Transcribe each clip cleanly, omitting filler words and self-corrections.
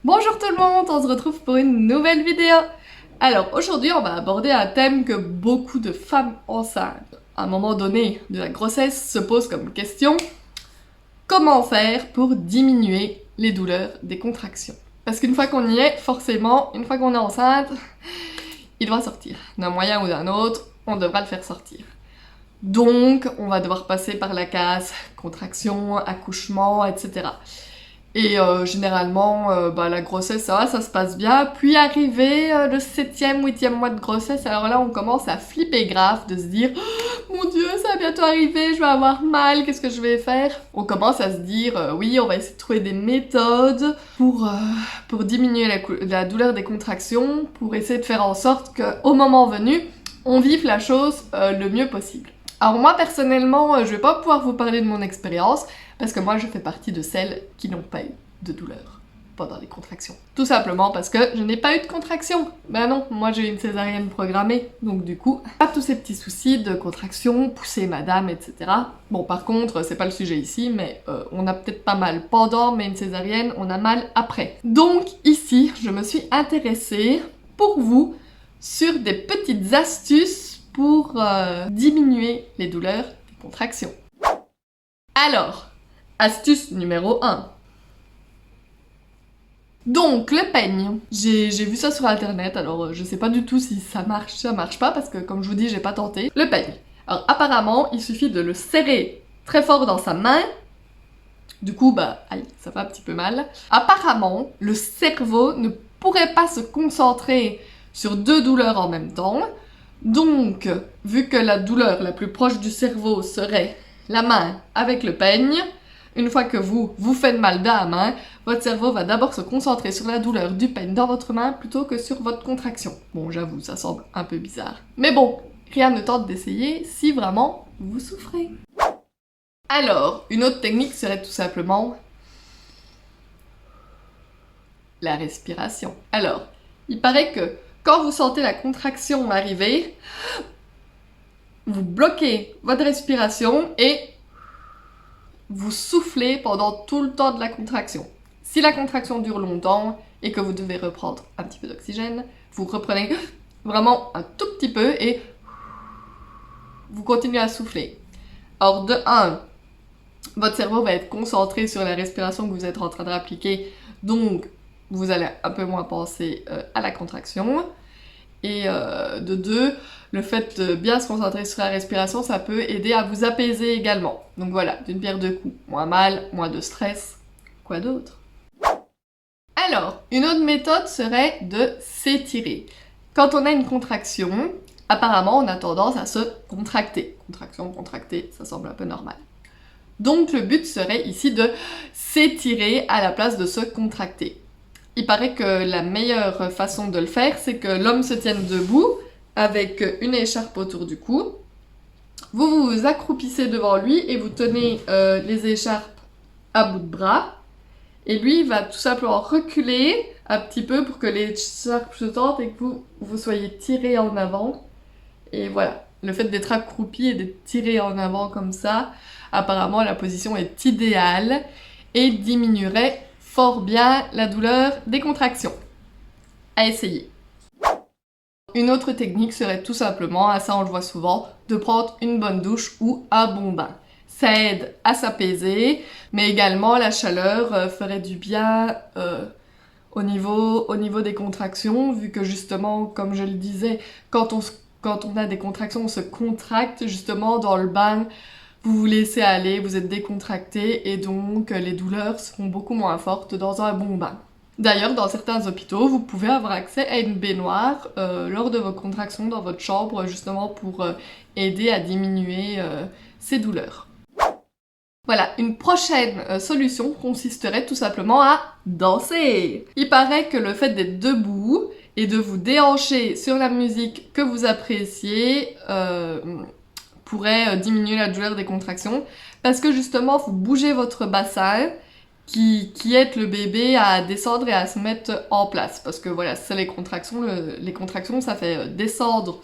Bonjour tout le monde, on se retrouve pour une nouvelle vidéo. Alors aujourd'hui on va aborder un thème que beaucoup de femmes enceintes à un moment donné de la grossesse se posent comme question. Comment faire pour diminuer les douleurs des contractions? Parce qu'une fois qu'on y est, forcément, une fois qu'on est enceinte, il doit sortir. D'un moyen ou d'un autre, on devra le faire sortir. Donc on va devoir passer par la case contraction, accouchement, etc. Et généralement, la grossesse, ça se passe bien. Puis arrivé le 7e, 8e mois de grossesse, alors là, on commence à flipper grave, de se dire « Mon Dieu, ça va bientôt arriver, je vais avoir mal, qu'est-ce que je vais faire ?» On commence à se dire oui, on va essayer de trouver des méthodes pour diminuer la douleur des contractions, pour essayer de faire en sorte qu'au moment venu, on vive la chose le mieux possible. Alors moi, personnellement, je vais pas pouvoir vous parler de mon expérience, parce que moi, je fais partie de celles qui n'ont pas eu de douleur pendant les contractions. Tout simplement parce que je n'ai pas eu de contractions. Ben non, moi j'ai eu une césarienne programmée, donc du coup, pas tous ces petits soucis de contractions, pousser madame, etc. Bon, par contre, c'est pas le sujet ici, mais on a peut-être pas mal pendant, mais une césarienne, on a mal après. Donc ici, je me suis intéressée, pour vous, sur des petites astuces pour diminuer les douleurs des contractions. Alors, astuce numéro 1. Donc, le peigne. J'ai vu ça sur internet, alors je sais pas du tout si ça marche pas, parce que comme je vous dis, j'ai pas tenté. Le peigne. Alors apparemment, il suffit de le serrer très fort dans sa main. Du coup, aïe, ça fait un petit peu mal. Apparemment, le cerveau ne pourrait pas se concentrer sur deux douleurs en même temps. Donc, vu que la douleur la plus proche du cerveau serait la main avec le peigne, une fois que vous faites mal dans la main, votre cerveau va d'abord se concentrer sur la douleur du peigne dans votre main plutôt que sur votre contraction. Bon, j'avoue, ça semble un peu bizarre. Mais bon, rien ne tente d'essayer si vraiment vous souffrez. Alors, une autre technique serait tout simplement la respiration. Alors, il paraît que quand vous sentez la contraction arriver, vous bloquez votre respiration et vous soufflez pendant tout le temps de la contraction. Si la contraction dure longtemps et que vous devez reprendre un petit peu d'oxygène, vous reprenez vraiment un tout petit peu et vous continuez à souffler. Alors de 1, votre cerveau va être concentré sur la respiration que vous êtes en train d'appliquer, donc vous allez un peu moins penser à la contraction. Et de 2, le fait de bien se concentrer sur la respiration, ça peut aider à vous apaiser également. Donc voilà, d'une pierre deux coups. Moins mal, moins de stress. Quoi d'autre? Alors, une autre méthode serait de s'étirer. Quand on a une contraction, apparemment on a tendance à se contracter. Contraction, contracter, ça semble un peu normal. Donc le but serait ici de s'étirer à la place de se contracter. Il paraît que la meilleure façon de le faire, c'est que l'homme se tienne debout avec une écharpe autour du cou. Vous vous accroupissez devant lui et vous tenez les écharpes à bout de bras. Et lui, il va tout simplement reculer un petit peu pour que l'écharpe se tende et que vous soyez tiré en avant. Et voilà, le fait d'être accroupi et d'être tiré en avant comme ça, apparemment la position est idéale et diminuerait fort bien la douleur des contractions. À essayer. Une autre technique serait tout simplement, ça on le voit souvent, de prendre une bonne douche ou un bon bain. Ça aide à s'apaiser, mais également la chaleur ferait du bien au niveau des contractions, vu que justement, comme je le disais, quand on a des contractions, on se contracte justement dans le bain. Vous vous laissez aller, vous êtes décontracté et donc les douleurs seront beaucoup moins fortes dans un bon bain. D'ailleurs, dans certains hôpitaux, vous pouvez avoir accès à une baignoire lors de vos contractions dans votre chambre, justement pour aider à diminuer ces douleurs. Voilà, une prochaine solution consisterait tout simplement à danser. Il paraît que le fait d'être debout et de vous déhancher sur la musique que vous appréciez pourrait diminuer la douleur des contractions, parce que justement vous bougez votre bassin qui aide le bébé à descendre et à se mettre en place, parce que voilà, c'est les contractions ça fait descendre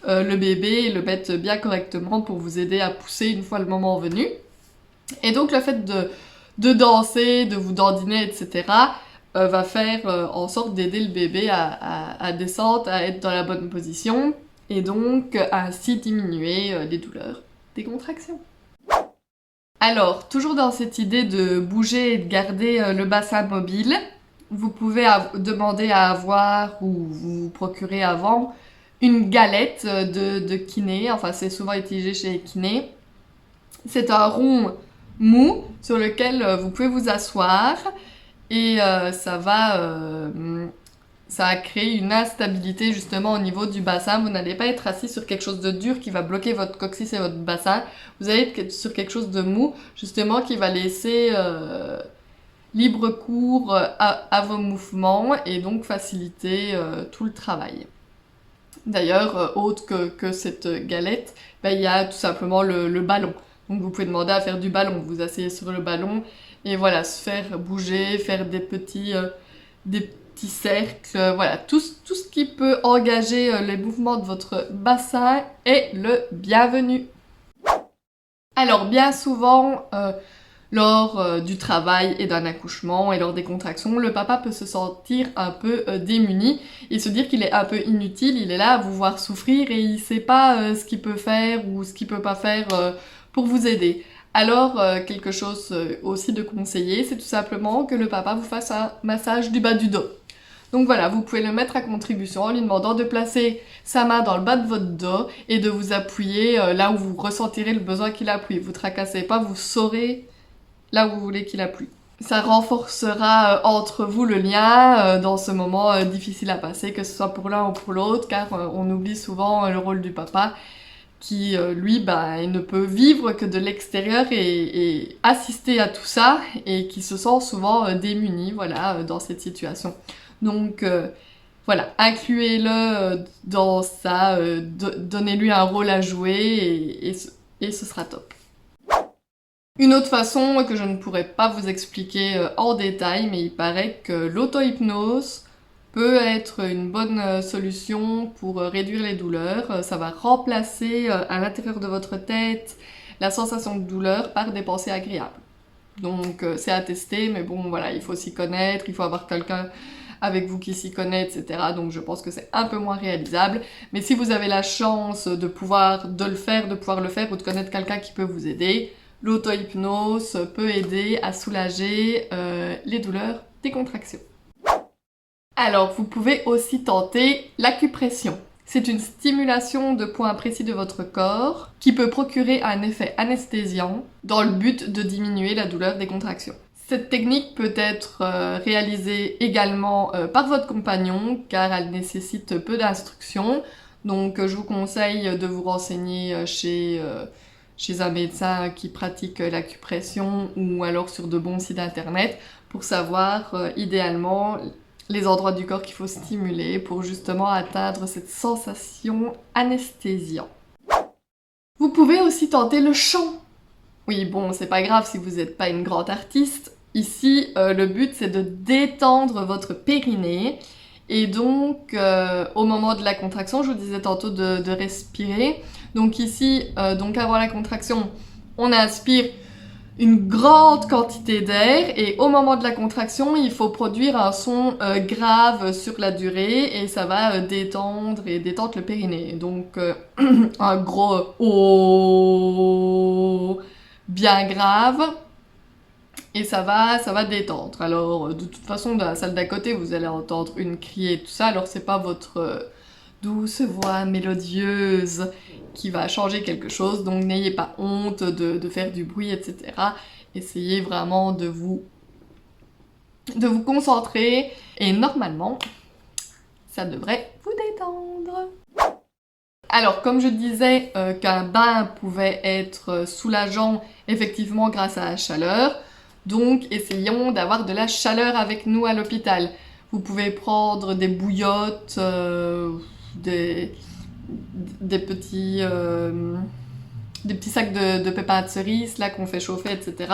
le bébé et le mettre bien correctement pour vous aider à pousser une fois le moment venu. Et donc le fait de danser, de vous dandiner, etc., va faire en sorte d'aider le bébé à descendre, à être dans la bonne position, et donc à ainsi diminuer les douleurs des contractions. Alors, toujours dans cette idée de bouger et de garder le bassin mobile, vous pouvez demander à avoir, ou vous procurer avant, une galette de kiné, enfin c'est souvent utilisé chez les kinés. C'est un rond mou sur lequel vous pouvez vous asseoir et ça va créer une instabilité justement au niveau du bassin. Vous n'allez pas être assis sur quelque chose de dur qui va bloquer votre coccyx et votre bassin. Vous allez être sur quelque chose de mou justement qui va laisser libre cours à vos mouvements et donc faciliter tout le travail. D'ailleurs, autre que cette galette, il y a tout simplement le ballon. Donc vous pouvez demander à faire du ballon, vous asseyez sur le ballon et voilà, se faire bouger, faire des petits cercles, voilà, tout ce qui peut engager les mouvements de votre bassin est le bienvenu. Alors bien souvent, lors du travail et d'un accouchement et lors des contractions, le papa peut se sentir un peu démuni et se dire qu'il est un peu inutile, il est là à vous voir souffrir et il sait pas ce qu'il peut faire ou ce qu'il peut pas faire pour vous aider. Alors, quelque chose aussi de conseillé, c'est tout simplement que le papa vous fasse un massage du bas du dos. Donc voilà, vous pouvez le mettre à contribution en lui demandant de placer sa main dans le bas de votre dos et de vous appuyer là où vous ressentirez le besoin qu'il appuie. Vous tracassez pas, vous saurez là où vous voulez qu'il appuie. Ça renforcera entre vous le lien dans ce moment difficile à passer, que ce soit pour l'un ou pour l'autre, car on oublie souvent le rôle du papa qui, lui, il ne peut vivre que de l'extérieur et assister à tout ça, et qui se sent souvent démuni, voilà, dans cette situation. Donc, voilà, incluez-le dans ça, donnez-lui un rôle à jouer, et ce sera top. Une autre façon que je ne pourrais pas vous expliquer en détail, mais il paraît que l'auto-hypnose peut être une bonne solution pour réduire les douleurs. Ça va remplacer à l'intérieur de votre tête la sensation de douleur par des pensées agréables. Donc c'est à tester, mais bon voilà, il faut s'y connaître, il faut avoir quelqu'un avec vous qui s'y connaît, etc. Donc je pense que c'est un peu moins réalisable. Mais si vous avez la chance de pouvoir le faire ou de connaître quelqu'un qui peut vous aider, l'auto-hypnose peut aider à soulager les douleurs des contractions. Alors, vous pouvez aussi tenter l'acupression. C'est une stimulation de points précis de votre corps qui peut procurer un effet anesthésiant dans le but de diminuer la douleur des contractions. Cette technique peut être réalisée également par votre compagnon car elle nécessite peu d'instructions. Donc, je vous conseille de vous renseigner chez un médecin qui pratique l'acupression ou alors sur de bons sites internet pour savoir idéalement les endroits du corps qu'il faut stimuler pour justement atteindre cette sensation anesthésiante. Vous pouvez aussi tenter le chant. Oui, bon, c'est pas grave si vous n'êtes pas une grande artiste. Ici, le but c'est de détendre votre périnée. Et donc, au moment de la contraction, je vous disais tantôt de respirer. Donc ici, avant la contraction, on inspire une grande quantité d'air et au moment de la contraction, il faut produire un son grave sur la durée et ça va détendre le périnée. Donc un gros oh bien grave et ça va détendre. Alors de toute façon, dans la salle d'à côté, vous allez entendre une crier et tout ça. Alors c'est pas votre douce voix mélodieuse qui va changer quelque chose, donc n'ayez pas honte de faire du bruit, etc. Essayez vraiment de vous concentrer, et normalement, ça devrait vous détendre. Alors, comme je disais qu'un bain pouvait être soulageant, effectivement, grâce à la chaleur, donc essayons d'avoir de la chaleur avec nous à l'hôpital. Vous pouvez prendre des bouillottes, des petits sacs de pépins de cerise là qu'on fait chauffer, etc.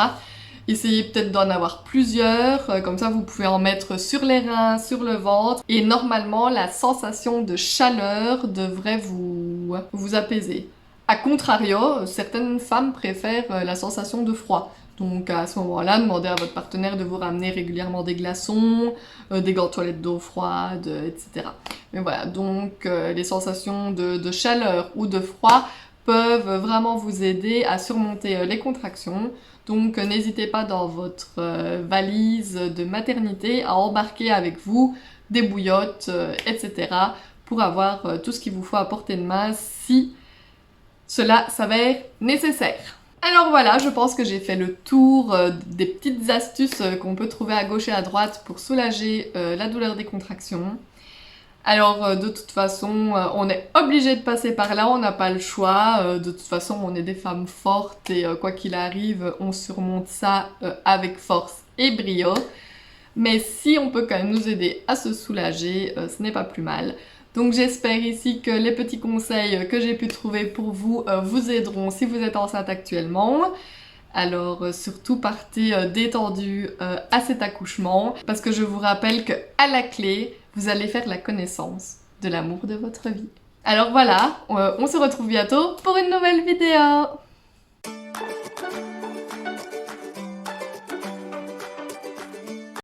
Essayez peut-être d'en avoir plusieurs, comme ça vous pouvez en mettre sur les reins, sur le ventre, et normalement la sensation de chaleur devrait vous apaiser. A contrario, certaines femmes préfèrent la sensation de froid. Donc à ce moment-là, demandez à votre partenaire de vous ramener régulièrement des glaçons, des gants de toilette d'eau froide, etc. Mais voilà, donc les sensations de chaleur ou de froid peuvent vraiment vous aider à surmonter les contractions. Donc n'hésitez pas dans votre valise de maternité à embarquer avec vous des bouillottes, etc. pour avoir tout ce qu'il vous faut à portée de main si cela s'avère nécessaire. Alors voilà, je pense que j'ai fait le tour des petites astuces qu'on peut trouver à gauche et à droite pour soulager la douleur des contractions. Alors de toute façon, on est obligé de passer par là, on n'a pas le choix. De toute façon, on est des femmes fortes et quoi qu'il arrive, on surmonte ça avec force et brio. Mais si on peut quand même nous aider à se soulager, ce n'est pas plus mal. Donc j'espère ici que les petits conseils que j'ai pu trouver pour vous vous aideront si vous êtes enceinte actuellement. Alors surtout partez détendu à cet accouchement parce que je vous rappelle que à la clé, vous allez faire la connaissance de l'amour de votre vie. Alors voilà, on se retrouve bientôt pour une nouvelle vidéo.